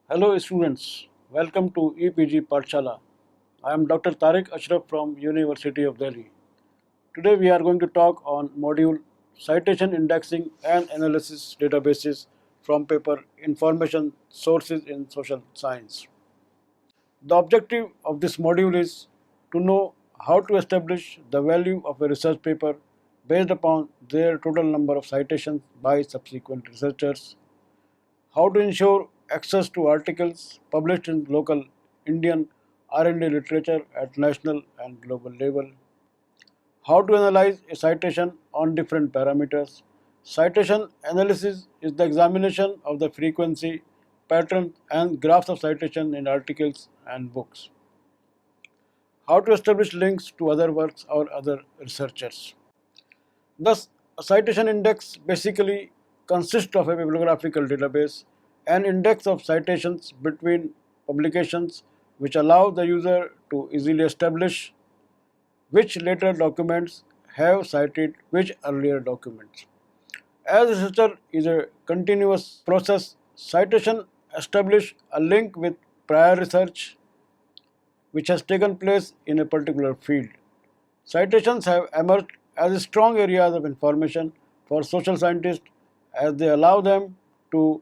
Hello students, welcome to EPG Pathshala. I am Dr. Tariq Ashraf from University of Delhi. Today we are going to talk on module Citation Indexing and Analysis Databases from paper Information Sources in Social Science. The objective of this module is to know how to establish the value of a research paper based upon their total number of citations by subsequent researchers, how to ensure access to articles published in local Indian R&D literature at national and global level, how to analyze a citation on different parameters. Citation analysis is the examination of the frequency, patterns, and graphs of citation in articles and books. How to establish links to other works or other researchers. Thus, a citation index basically consists of a bibliographical database, an index of citations between publications which allow the user to easily establish which later documents have cited which earlier documents. As researcher is a continuous process, citation establish a link with prior research which has taken place in a particular field. Citations have emerged as strong areas of information for social scientists as they allow them to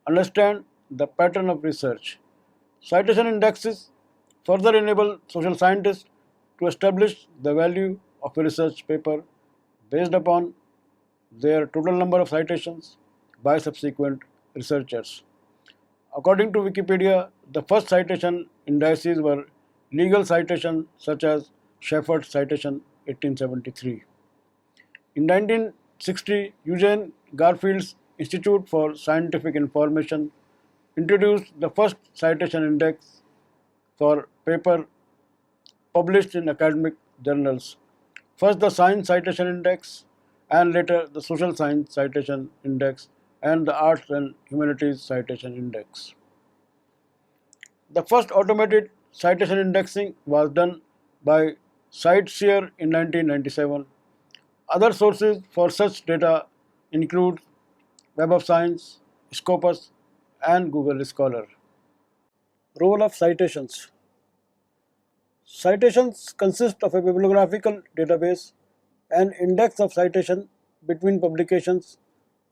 understand the pattern of research. Citation indexes further enable social scientists to establish the value of a research paper based upon their total number of citations by subsequent researchers. According to Wikipedia, the first citation indices were legal citations such as Shepard's citation 1873. In 1960, Eugene Garfield's Institute for Scientific Information introduced the first citation index for paper published in academic journals. First the Science Citation Index and later the Social Science Citation Index and the Arts and Humanities Citation Index. The first automated citation indexing was done by CiteSeer in 1997. Other sources for such data include Web of Science, Scopus, and Google Scholar. Role of citations. Citations consist of a bibliographical database and index of citation between publications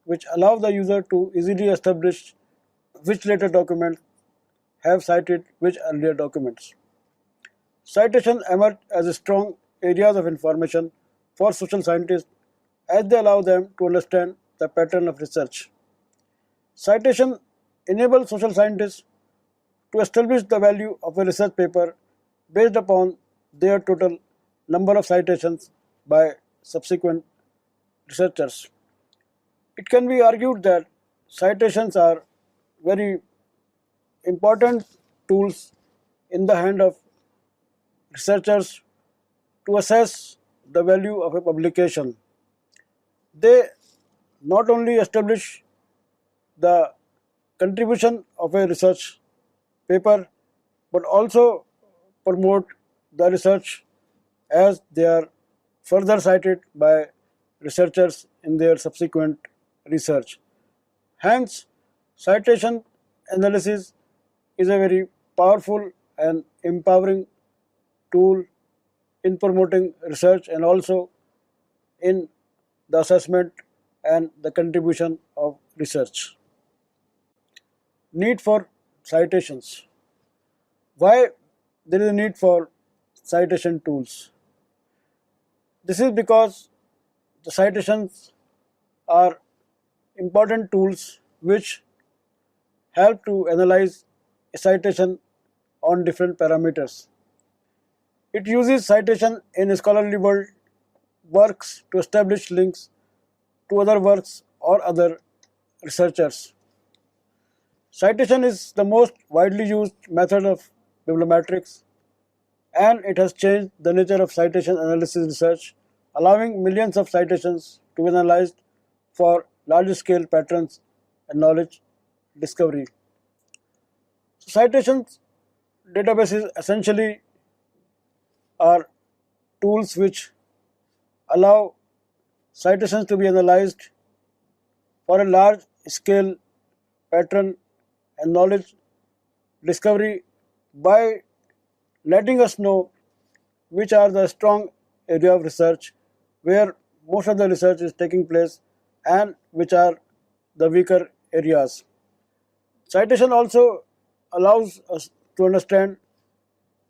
which allow the user to easily establish which later documents have cited which earlier documents. Citations emerge as strong areas of information for social scientists as they allow them to understand the pattern of research. Citation enables social scientists to establish the value of a research paper based upon their total number of citations by subsequent researchers. It can be argued that citations are very important tools in the hand of researchers to assess the value of a publication. They not only establish the contribution of a research paper but also promote the research as they are further cited by researchers in their subsequent research. Hence, citation analysis is a very powerful and empowering tool in promoting research and also in the assessment and the contribution of research. Need for citations. Why there is a need for citation tools? This is because the citations are important tools which help to analyze a citation on different parameters. It uses citation in scholarly works to establish links to other works or other researchers. Citation is the most widely used method of bibliometrics and it has changed the nature of citation analysis research, allowing millions of citations to be analyzed for large scale patterns and knowledge discovery. So citations databases essentially are tools which allow citations to be analyzed for a large scale pattern and knowledge discovery by letting us know which are the strong area of research where most of the research is taking place and which are the weaker areas. Citation also allows us to understand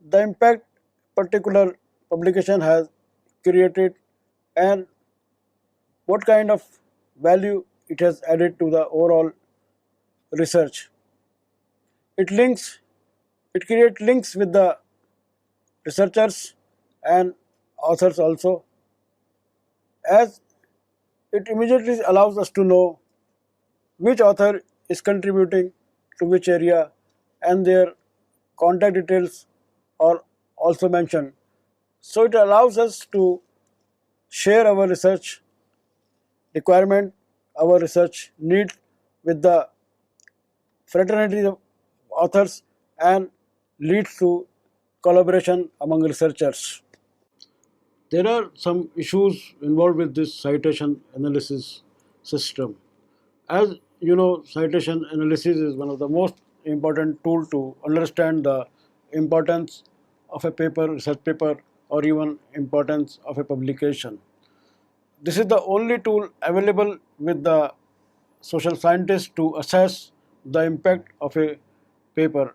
the impact particular publication has created and what kind of value it has added to the overall research. It links, it creates links with the researchers and authors also, as it immediately allows us to know which author is contributing to which area and their contact details are also mentioned. So it allows us to share our research requirement, our research need with the fraternity of authors and leads to collaboration among researchers. There are some issues involved with this citation analysis system. As you know, citation analysis is one of the most important tool to understand the importance of a paper, research paper, or even importance of a publication. This is the only tool available with the social scientists to assess the impact of a paper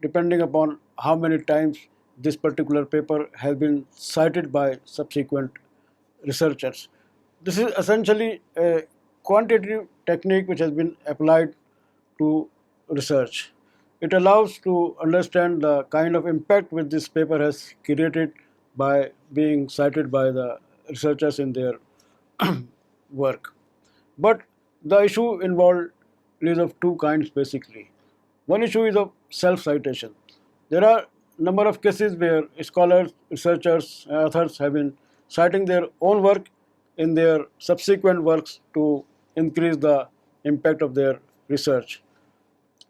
depending upon how many times this particular paper has been cited by subsequent researchers. This is essentially a quantitative technique which has been applied to research. It allows to understand the kind of impact which this paper has created by being cited by the researchers in their work. But the issue involved is of two kinds basically. One issue is of self-citation. There are number of cases where scholars, researchers, and authors have been citing their own work in their subsequent works to increase the impact of their research.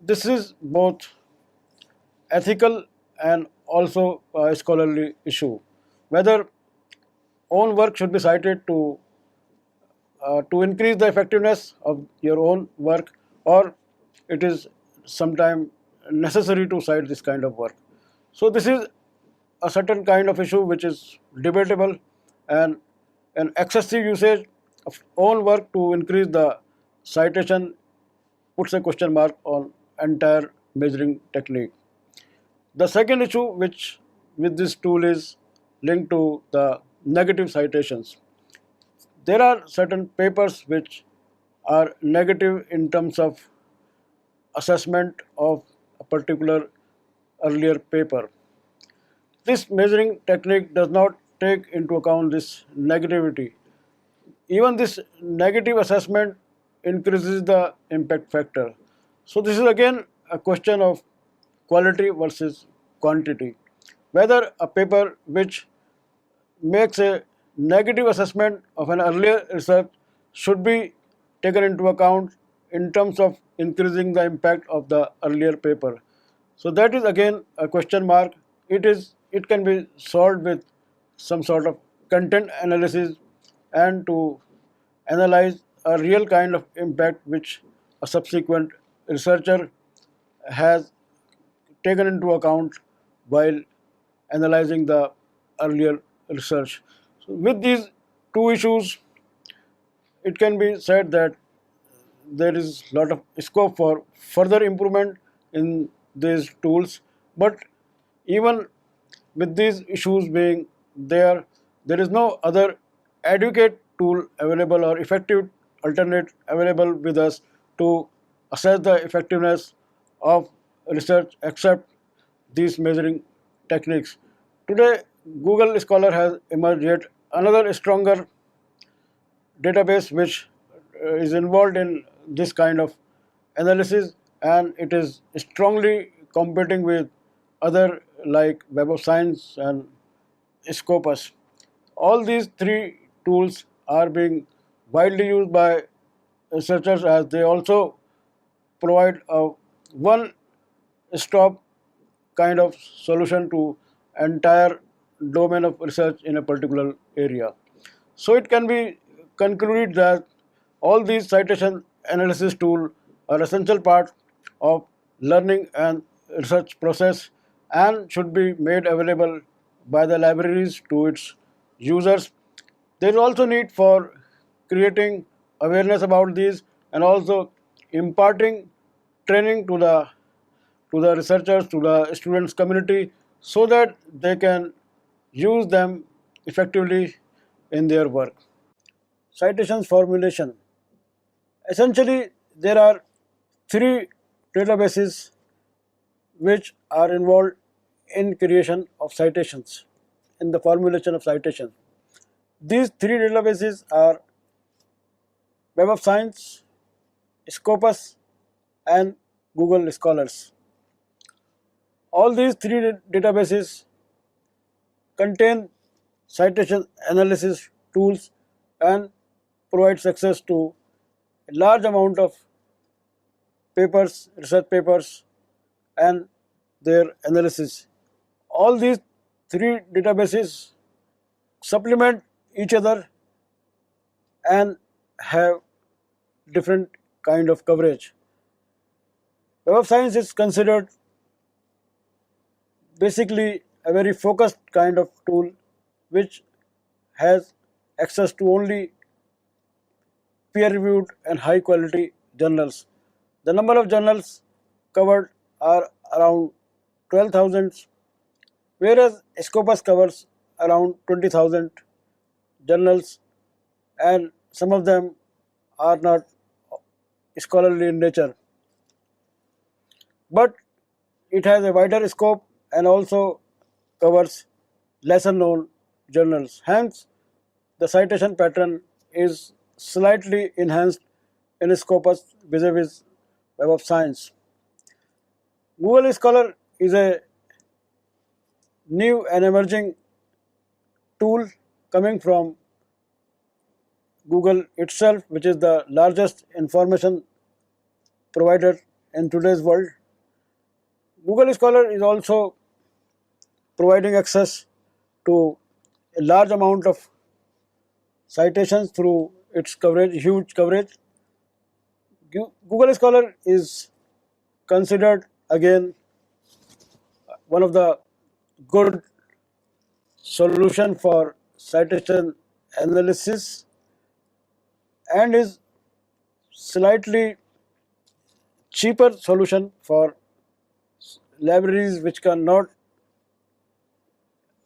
This is both ethical and also a scholarly issue. Whether own work should be cited to increase the effectiveness of your own work, or it is sometimes necessary to cite this kind of work. So this is a certain kind of issue which is debatable, and an excessive usage of own work to increase the citation puts a question mark on entire measuring technique. The second issue which with this tool is linked to the negative citations. There are certain papers which are negative in terms of assessment of a particular earlier paper. This measuring technique does not take into account this negativity. Even this negative assessment increases the impact factor. So this is again a question of quality versus quantity. Whether a paper which makes a negative assessment of an earlier research should be taken into account in terms of increasing the impact of the earlier paper. So that is again a question mark. It can be solved with some sort of content analysis and to analyze a real kind of impact which a subsequent researcher has taken into account while analyzing the earlier research. So with these two issues, it can be said that there is a lot of scope for further improvement in these tools. But even with these issues being there, there is no other adequate tool available or effective alternate available with us to assess the effectiveness of research except these measuring techniques. Today, Google Scholar has emerged yet another stronger database which is involved in this kind of analysis, and it is strongly competing with other like Web of Science and Scopus. All these three tools are being widely used by researchers as they also provide a one stop kind of solution to entire domain of research in a particular area. So it can be concluded that all these citation analysis tools are essential part of learning and research process and should be made available by the libraries to its users. There is also need for creating awareness about these and also imparting training to the researchers, to the students community, so that they can use them effectively in their work. Citations formulation. Essentially, there are three databases which are involved in creation of citations, in the formulation of citations. These three databases are Web of Science, Scopus, and Google Scholars. All these three databases contain citation analysis tools and provides access to a large amount of papers, research papers, and their analysis. All these three databases supplement each other and have different kind of coverage. Web of Science is considered basically a very focused kind of tool which has access to only peer-reviewed and high-quality journals. The number of journals covered are around 12,000, whereas Scopus covers around 20,000 journals, and some of them are not scholarly in nature. But it has a wider scope and also covers lesser known journals. Hence, the citation pattern is slightly enhanced in Scopus vis-a-vis Web of Science. Google Scholar is a new and emerging tool coming from Google itself, which is the largest information provider in today's world. Google Scholar is also providing access to a large amount of citations through its coverage, huge coverage. Google Scholar is considered again one of the good solution for citation analysis and is slightly cheaper solution for libraries which cannot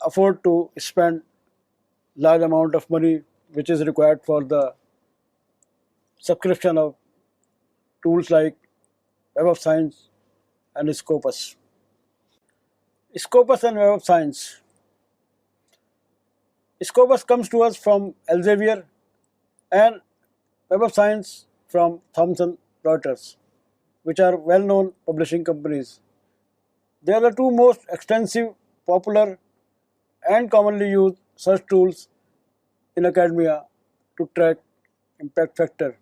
afford to spend large amount of money which is required for the subscription of tools like Web of Science and Scopus. Scopus and Web of Science. Scopus comes to us from Elsevier and Web of Science from Thomson Reuters, which are well-known publishing companies. They are the two most extensive, popular, and commonly used search tools in academia to track impact factor.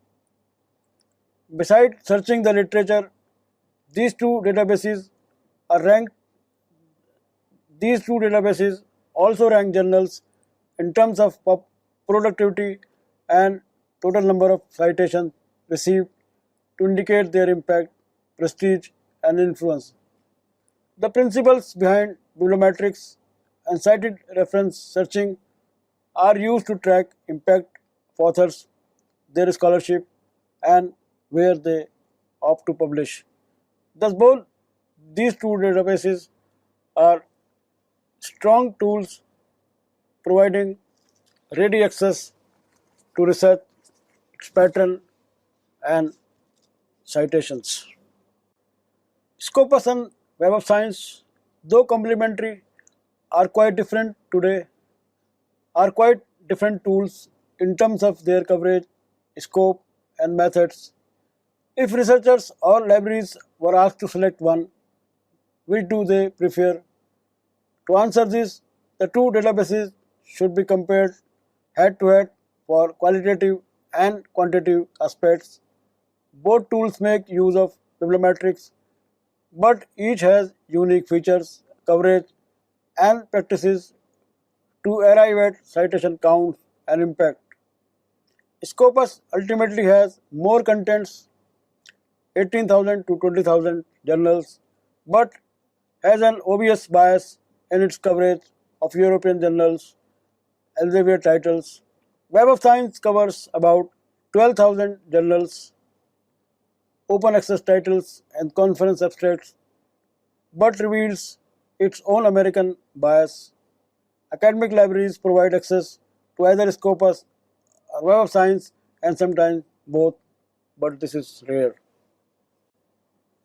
Besides searching the literature, these two databases are ranked. These two databases also rank journals in terms of productivity and total number of citations received to indicate their impact, prestige, and influence. The principles behind bibliometrics and cited reference searching are used to track impact of authors, their scholarship, and where they opt to publish. Thus, both these two databases are strong tools providing ready access to research, its pattern, and citations. Scopus and Web of Science, though complementary, are quite different today, are quite different tools in terms of their coverage, scope, and methods. If researchers or libraries were asked to select one, which do they prefer? To answer this, the two databases should be compared head to head for qualitative and quantitative aspects. Both tools make use of bibliometrics, but each has unique features, coverage, and practices to arrive at citation counts and impact. Scopus ultimately has more contents, 18,000 to 20,000 journals, but has an obvious bias in its coverage of European journals, Elsevier titles. Web of Science covers about 12,000 journals, open access titles, and conference abstracts, but reveals its own American bias. Academic libraries provide access to either Scopus or Web of Science and sometimes both, but this is rare.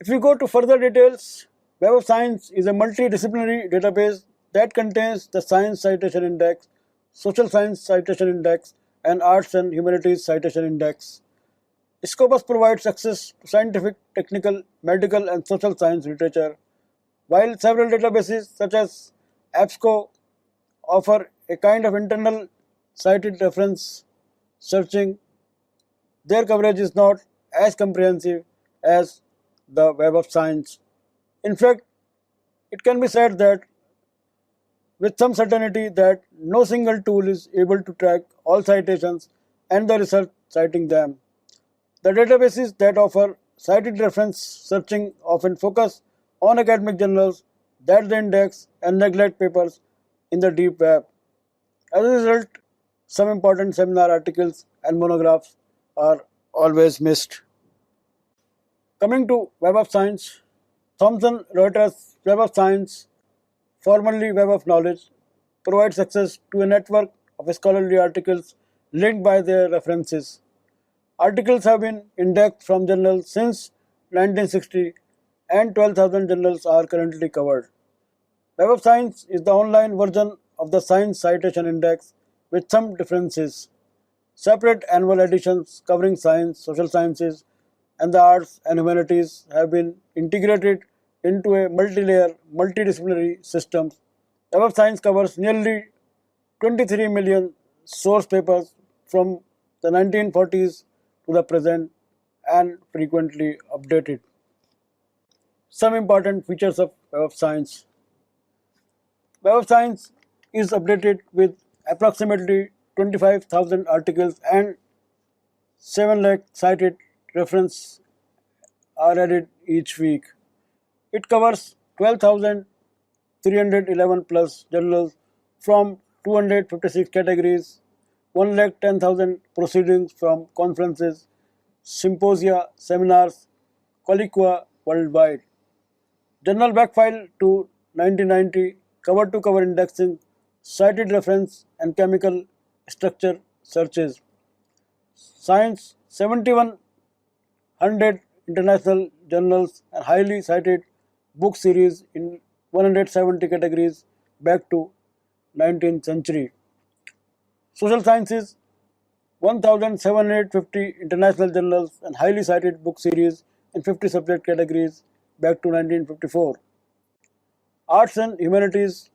If we go to further details, Web of Science is a multidisciplinary database that contains the Science Citation Index, Social Science Citation Index, and Arts and Humanities Citation Index. Scopus provides access to scientific, technical, medical, and social science literature, while several databases such as EBSCO offer a kind of internal cited reference searching. Their coverage is not as comprehensive as the Web of Science. In fact, it can be said that with some certainty that no single tool is able to track all citations and the research citing them. The databases that offer cited reference searching often focus on academic journals that they index and neglect papers in the deep web. As a result, some important seminar articles and monographs are always missed. Coming to Web of Science, Thomson Reuters Web of Science, formerly Web of Knowledge, provides access to a network of scholarly articles linked by their references. Articles have been indexed from journals since 1960 and 12,000 journals are currently covered. Web of Science is the online version of the Science Citation Index with some differences. Separate annual editions covering science, social sciences, and the arts and humanities have been integrated into a multi-layer, multidisciplinary system. Web of Science covers nearly 23 million source papers from the 1940s to the present and frequently updated. Some important features of Web of Science. Web of Science is updated with approximately 25,000 articles and 7 lakh cited references are added each week. It covers 12,311 plus journals from 256 categories, 110,000 proceedings from conferences, symposia, seminars, colloquia worldwide. Journal backfile to 1990, cover to cover indexing, cited reference and chemical structure searches. Science 7,100 international journals and highly cited book series in 170 categories back to 19th century. Social Sciences 1,750 international journals and highly cited book series in 50 subject categories back to 1954. Arts and Humanities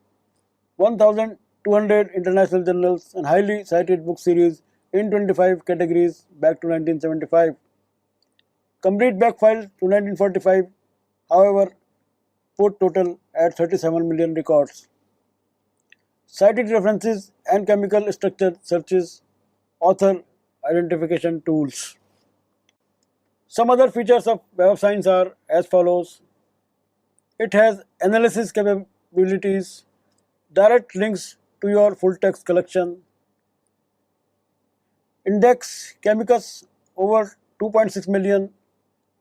1,200 international journals and highly cited book series in 25 categories back to 1975. Complete backfile to 1945, however, put total at 37 million records. Cited references and chemical structure searches, author identification tools. Some other features of Web of Science are as follows. It has analysis capabilities, direct links to your full text collection, index chemicals over 2.6 million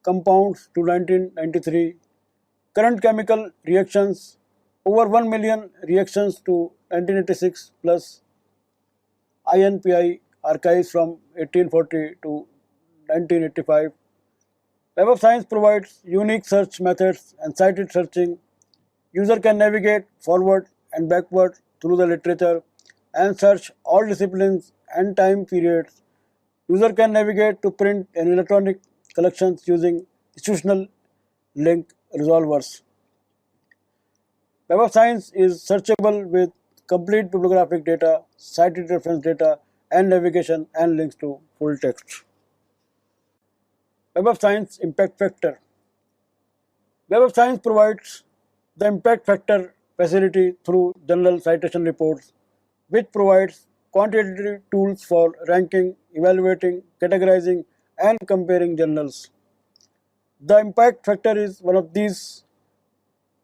compounds to 1993, current chemical reactions over 1 million reactions to 1986 plus INPI archives from 1840 to 1985. Web of Science provides unique search methods and cited searching. User can navigate forward and backward through the literature and search all disciplines and time periods. User can navigate to print and electronic collections using institutional link resolvers. Web of Science is searchable with complete bibliographic data, cited reference data, and navigation and links to full text. Web of Science Impact Factor. Web of Science provides the impact factor facility through journal citation reports, which provides quantitative tools for ranking, evaluating, categorizing, and comparing journals. The impact factor is one of these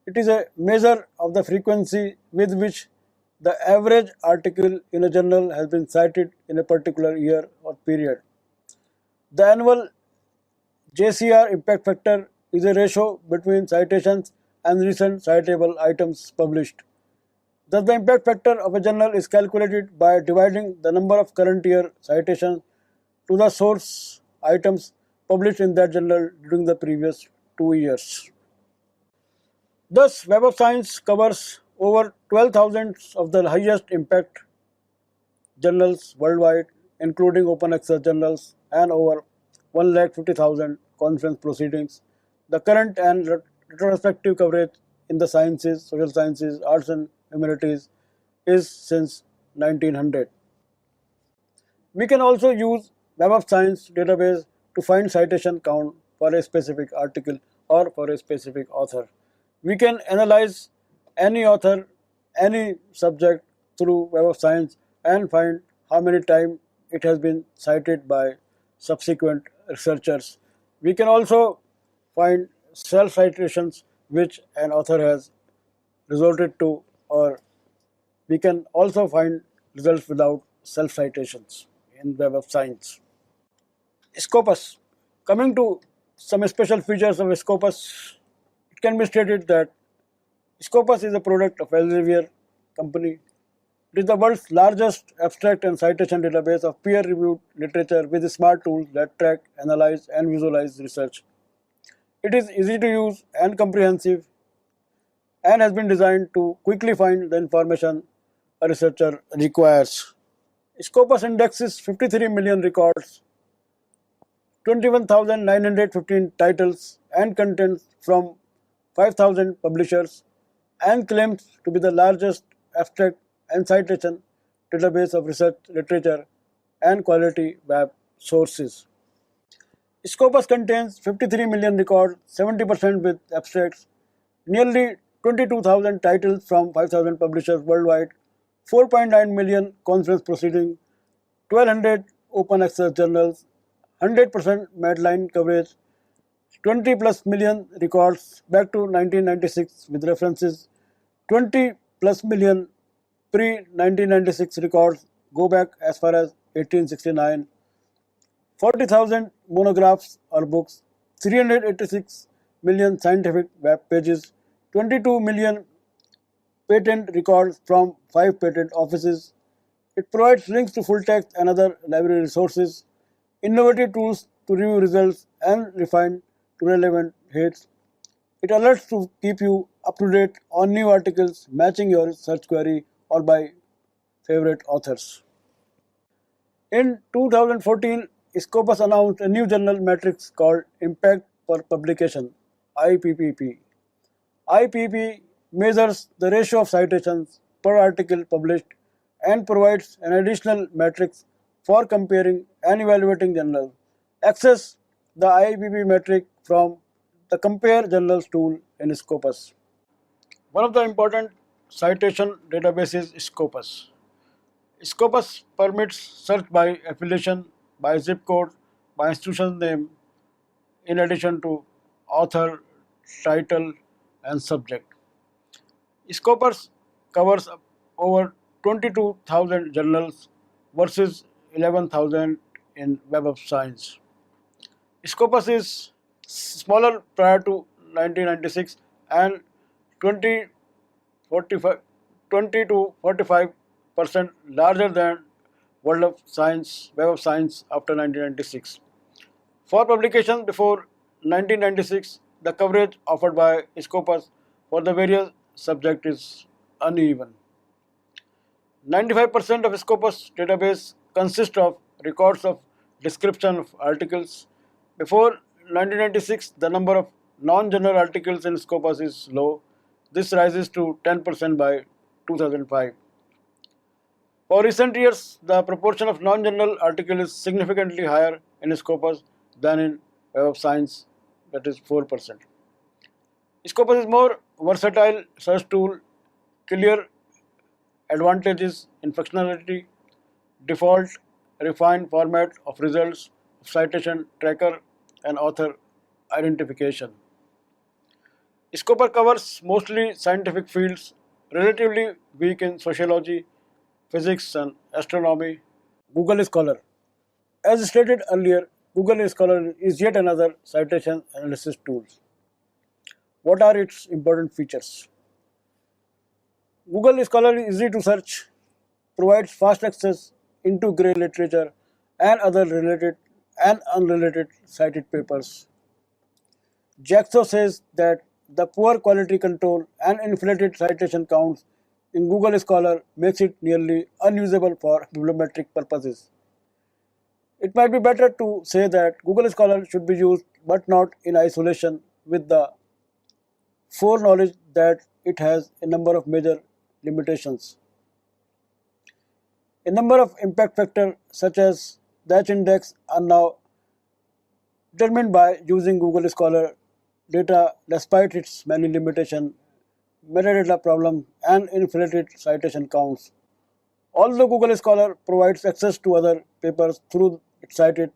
It is a measure of the frequency with which the average article in a journal has been cited in a particular year or period. The annual JCR impact factor is a ratio between citations and recent citable items published. Thus, the impact factor of a journal is calculated by dividing the number of current year citations to the source items published in that journal during the previous 2 years. Thus, Web of Science covers over 12,000 of the highest impact journals worldwide, including open access journals, and over 150,000 conference proceedings. The current and retrospective coverage in the sciences, social sciences, arts and humanities is since 1900. We can also use Web of Science database to find citation count for a specific article or for a specific author. We can analyze any author, any subject through Web of Science and find how many times it has been cited by subsequent researchers. We can also find self citations which an author has resorted to, or we can also find results without self citations in Web of Science. Scopus. Coming to some special features of Scopus, it can be stated that Scopus is a product of Elsevier company. It is the world's largest abstract and citation database of peer-reviewed literature with smart tools that track, analyze, and visualize research. It is easy to use and comprehensive and has been designed to quickly find the information a researcher requires. Scopus indexes 53 million records, 21,915 titles, and contents from 5,000 publishers, and claims to be the largest abstract and citation database of research literature and quality web sources. Scopus contains 53 million records, 70% with abstracts, nearly 22,000 titles from 5,000 publishers worldwide, 4.9 million conference proceedings, 1,200 open access journals, 100% Medline coverage, 20 plus million records back to 1996 with references, 20 plus million pre 1996 records go back as far as 1869, 40,000 monographs or books, 386 million scientific web pages, 22 million patent records from 5 patent offices. It provides links to full text and other library resources, innovative tools to review results and refine to relevant hits. It alerts to keep you up to date on new articles matching your search query or by favorite authors. In 2014, Scopus announced a new journal matrix called Impact Per Publication (IPPP). IPP measures the ratio of citations per article published and provides an additional matrix for comparing and evaluating journals. Access the IPP metric from the Compare Journals tool in Scopus. One of the important citation databases is Scopus. Scopus permits search by affiliation, by zip code, by institution name, in addition to author, title, and subject. Scopus covers over 22,000 journals versus 11,000 in Web of Science. Scopus is smaller prior to 1996 and 20, 45, 20 to 45% larger than World of Science, Web of Science after 1996. For publications before 1996, the coverage offered by Scopus for the various subjects is uneven. 95% of Scopus database consists of records of description of articles. Before 1996, the number of non-journal articles in Scopus is low. This rises to 10% by 2005. For recent years, the proportion of non-journal articles is significantly higher in Scopus than in Web of Science, that is 4%. Scopus is more versatile search tool, clear advantages in functionality, default, refined format of results, citation tracker, and author identification. Scopus covers mostly scientific fields, relatively weak in sociology, physics, and astronomy. Google Scholar. As stated earlier, Google Scholar is yet another citation analysis tool. What are its important features? Google Scholar is easy to search, provides fast access into grey literature and other related and unrelated cited papers. Jaxo says that the poor quality control and inflated citation counts in Google Scholar makes it nearly unusable for bibliometric purposes. It might be better to say that Google Scholar should be used but not in isolation with the foreknowledge that it has a number of major limitations. A number of impact factors such as the H-index are now determined by using Google Scholar data despite its many limitations, metadata problems, and inflated citation counts. Although Google Scholar provides access to other papers through its cited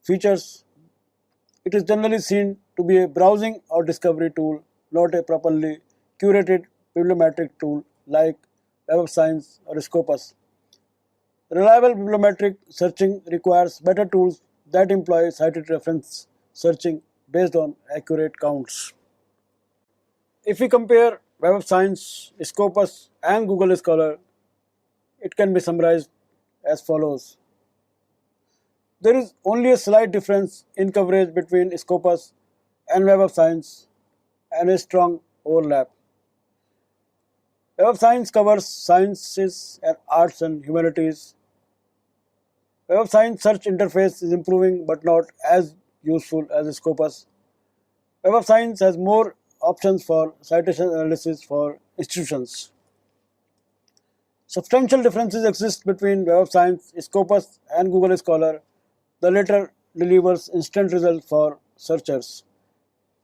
features, it is generally seen to be a browsing or discovery tool, not a properly curated bibliometric tool like Web of Science or Scopus. Reliable bibliometric searching requires better tools that employ cited reference searching based on accurate counts. If we compare Web of Science, Scopus, and Google Scholar, it can be summarized as follows. There is only a slight difference in coverage between Scopus and Web of Science and a strong overlap. Web of Science covers sciences and arts and humanities. Web of Science search interface is improving but not as useful as Scopus. Web of Science has more options for citation analysis for institutions. Substantial differences exist between Web of Science, Scopus, and Google Scholar. The latter delivers instant results for searchers.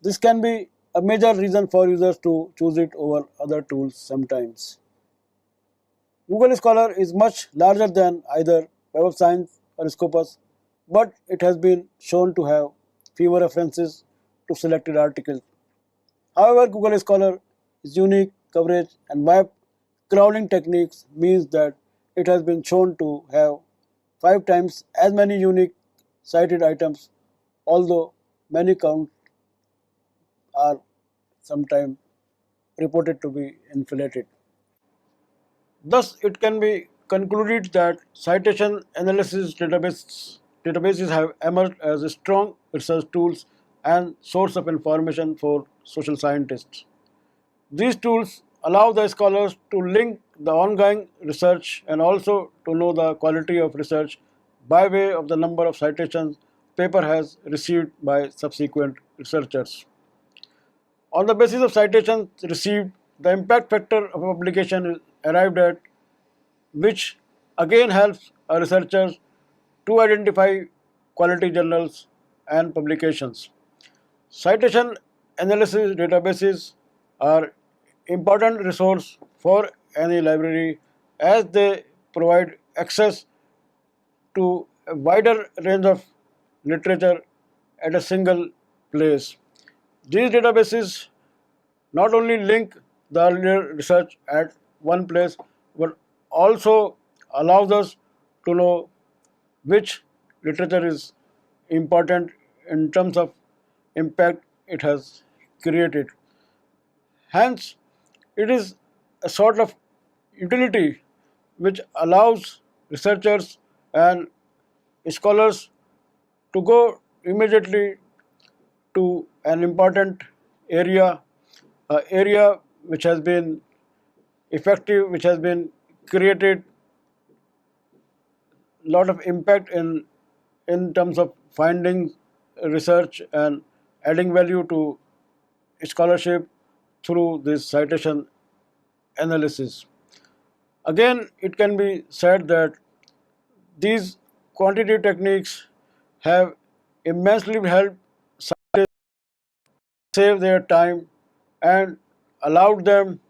This can be a major reason for users to choose it over other tools sometimes. Google Scholar is much larger than either Web of Science or Scopus, but it has been shown to have fewer references to selected articles. However, Google Scholar is unique coverage and web crawling techniques means that it has been shown to have 5 times as many unique cited items, although many counts are sometimes reported to be inflated. Thus, it can be concluded that citation analysis databases have emerged as strong research tools and source of information for social scientists. These tools allow the scholars to link the ongoing research and also to know the quality of research by way of the number of citations paper has received by subsequent researchers. On the basis of citations received, the impact factor of a publication is arrived at, which again helps a researcher to identify quality journals and publications. Citation analysis databases are important resource for any library as they provide access to a wider range of literature at a single place. These databases not only link the earlier research at one place but also allows us to know which literature is important in terms of impact it has created. Hence, it is a sort of utility which allows researchers and scholars to go immediately to an important area, an area which has been effective, which has been created lot of impact in terms of finding research and adding value to scholarship through this citation analysis. Again, it can be said that these quantitative techniques have immensely helped scientists save their time and allowed them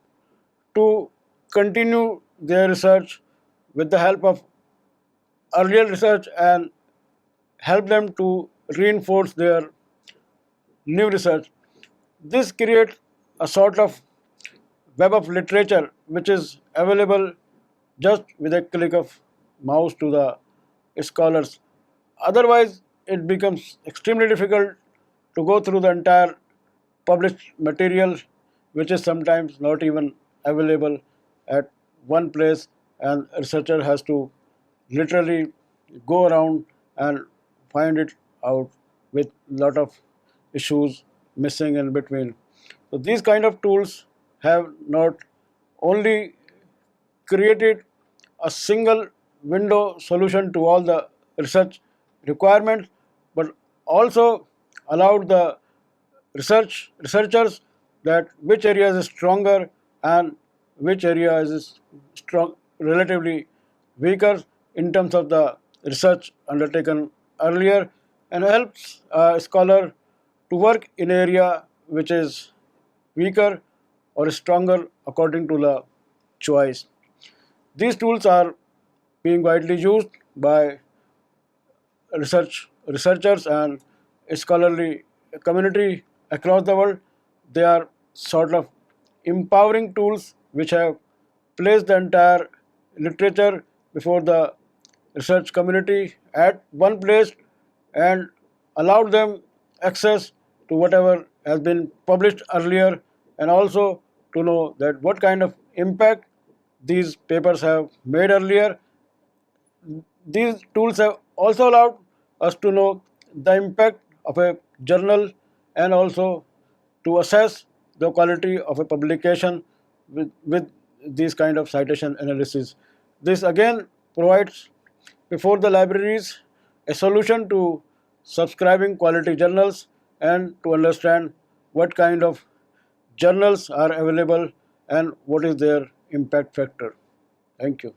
to continue their research with the help of earlier research and help them to reinforce their new research. This creates a sort of web of literature which is available just with a click of mouse to the scholars. Otherwise, it becomes extremely difficult to go through the entire published material, which is sometimes not even available at one place, and researcher has to literally go around and find it out with lot of issues missing in between. So these kind of tools have not only created a single window solution to all the research requirements, but also allowed the researchers that which area is stronger and which area is strong relatively weaker in terms of the research undertaken earlier, and helps a scholar to work in area which is weaker or stronger according to the choice. These tools are being widely used by researchers and scholarly community across the world. They are sort of empowering tools which have placed the entire literature before the research community at one place and allowed them access to whatever has been published earlier, and also to know that what kind of impact these papers have made earlier. These tools have also allowed us to know the impact of a journal and also to assess the quality of a publication with these kind of citation analysis. This again provides before the libraries a solution to subscribing quality journals and to understand what kind of journals are available and what is their impact factor. Thank you.